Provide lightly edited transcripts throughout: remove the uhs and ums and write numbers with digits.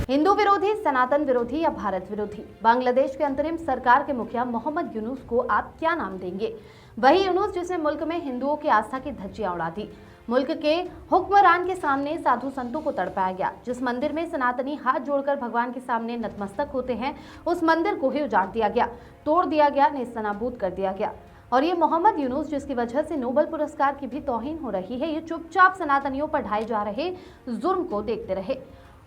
हिंदू विरोधी, सनातन विरोधी या भारत विरोधी, बांग्लादेश के अंतरिम सरकार के मुखिया मोहम्मद यूनुस को आप क्या नाम देंगे? वही यूनुस जिसने मुल्क में हिंदुओं की आस्था की धज्जियां उड़ा दी, मुल्क के हुक्मरान के सामने साधु संतों को तड़पाया गया, जिस मंदिर में सनातनी हाथ जोड़कर भगवान के सामने नतमस्तक होते हैं, उस मंदिर को ही उजाड़ दिया गया, तोड़ दिया गया, नेस्तनाबूद कर दिया गया। और ये मोहम्मद यूनुस जिसकी वजह से नोबेल पुरस्कार की भी तौहीन हो रही है, ये चुपचाप सनातनियों पर ढाए जा रहे जुर्म को देखते रहे।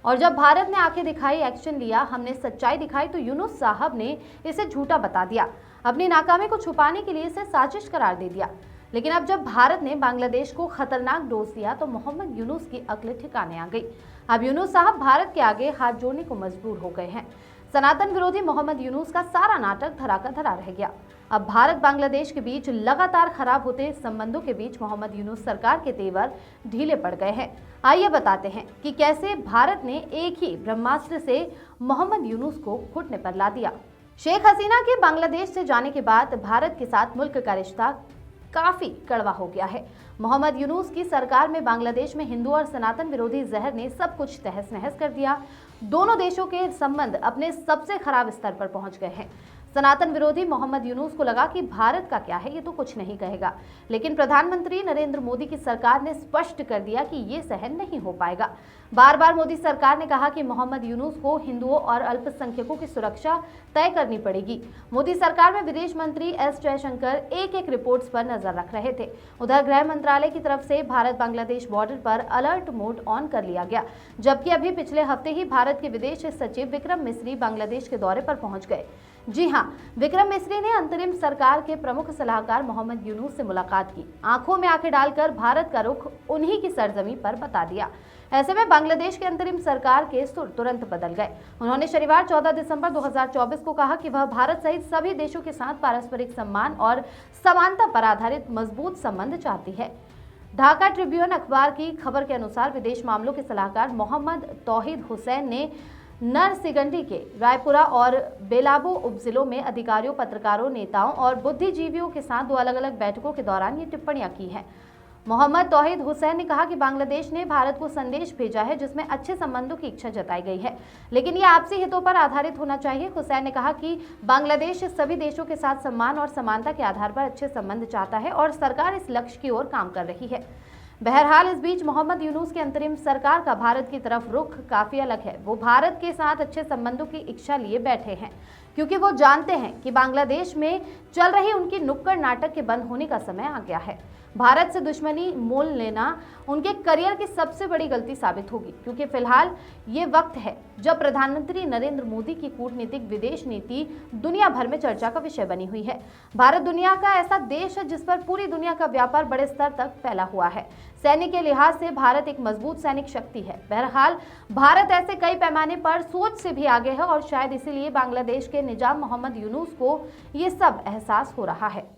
और जब भारत ने आंखें दिखाई, एक्शन लिया, हमने सच्चाई दिखाई, तो यूनुस साहब ने इसे झूठा बता दिया, अपनी नाकामी को छुपाने के लिए इसे साजिश करार दे दिया। लेकिन अब जब भारत ने बांग्लादेश को खतरनाक डोज दिया तो मोहम्मद यूनुस की अक्ल ठिकाने आ गई। अब यूनुस साहब भारत के आगे हाथ जोड़ने को मजबूर हो गए हैं। सनातन विरोधी मोहम्मद यूनुस का सारा नाटक धरा का धरा रह गया। अब भारत बांग्लादेश के बीच लगातार खराब होते संबंधों के बीच मोहम्मद यूनुस सरकार के तेवर ढीले पड़ गए हैं। आइए बताते हैं कि कैसे भारत ने एक ही ब्रह्मास्त्र से मोहम्मद यूनुस को घुटने पर ला दिया। शेख हसीना के बांग्लादेश से जाने के बाद भारत के साथ मुल्क का रिश्ता काफी कड़वा हो गया है। मोहम्मद यूनुस की सरकार में बांग्लादेश में हिंदू और सनातन विरोधी जहर ने सब कुछ तहस नहस कर दिया। दोनों देशों के संबंध अपने सबसे खराब स्तर पर पहुंच गए हैं। सनातन विरोधी मोहम्मद यूनुस को लगा कि भारत का क्या है, ये तो कुछ नहीं कहेगा, लेकिन प्रधानमंत्री नरेंद्र मोदी की सरकार ने स्पष्ट कर दिया कि ये सहन नहीं हो पाएगा। बार बार मोदी सरकार ने कहा कि मोहम्मद यूनुस को हिंदुओं और अल्पसंख्यकों की सुरक्षा तय करनी पड़ेगी। मोदी सरकार में विदेश मंत्री एस जयशंकर एक एक रिपोर्ट्स पर नजर रख रहे थे। उधर गृह मंत्रालय की तरफ से भारत बांग्लादेश बॉर्डर पर अलर्ट मोड ऑन कर लिया गया, जबकि अभी पिछले हफ्ते ही भारत के विदेश सचिव विक्रम मिस्री बांग्लादेश के दौरे पर पहुंच गए। जी हां, विक्रम मिस्री ने अंतरिम सरकार के प्रमुख सलाहकार मोहम्मद यूनुस से मुलाकात की, आंखों में आंखें डालकर भारत का रुख उन्हीं की सरजमी पर बता दिया। ऐसे में बांग्लादेश के अंतरिम सरकार के सुर तुरंत बदल गए। उन्होंने शनिवार 14 दिसंबर 2024 को कहा कि वह भारत सहित सभी देशों के साथ पारस्परिक सम्मान और समानता पर आधारित मजबूत संबंध चाहती है। ढाका ट्रिब्यून अखबार की खबर के अनुसार विदेश मामलों के सलाहकार मोहम्मद तौहीद हुसैन ने नरसिंगडी के रायपुरा और बेलाबो उपजिलों में अधिकारियों, पत्रकारों, नेताओं और बुद्धिजीवियों के साथ 2 अलग-अलग बैठकों के दौरान ये टिप्पणियां की हैं। मोहम्मद तौहीद हुसैन ने कहा कि बांग्लादेश ने भारत को संदेश भेजा है जिसमें अच्छे संबंधों की इच्छा जताई गई है, लेकिन ये आपसी हितों पर आधारित होना चाहिए। हुसैन ने कहा कि बांग्लादेश सभी देशों के साथ सम्मान और समानता के आधार पर अच्छे संबंध चाहता है और सरकार इस लक्ष्य की ओर काम कर रही है। बहरहाल इस बीच मोहम्मद यूनुस के अंतरिम सरकार का भारत की तरफ रुख काफी अलग है। वो भारत के साथ अच्छे संबंधों की इच्छा लिए बैठे हैं, क्योंकि वो जानते हैं कि बांग्लादेश में चल रही उनकी नुक्कड़ नाटक के बंद होने का समय आ गया है। भारत से दुश्मनी मोल लेना उनके करियर की सबसे बड़ी गलती साबित होगी, क्योंकि फिलहाल ये वक्त है जब प्रधानमंत्री नरेंद्र मोदी की कूटनीतिक विदेश नीति दुनिया भर में चर्चा का विषय बनी हुई है। भारत दुनिया का ऐसा देश है जिस पर पूरी दुनिया का व्यापार बड़े स्तर तक फैला हुआ है। सैन्य के लिहाज से भारत एक मजबूत सैनिक शक्ति है। बहरहाल भारत ऐसे कई पैमाने पर सोच से भी आगे है और शायद इसीलिए बांग्लादेश के निजाम मोहम्मद यूनुस को ये सब एहसास हो रहा है।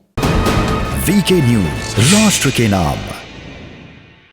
वीके न्यूज, राष्ट्र के नाम।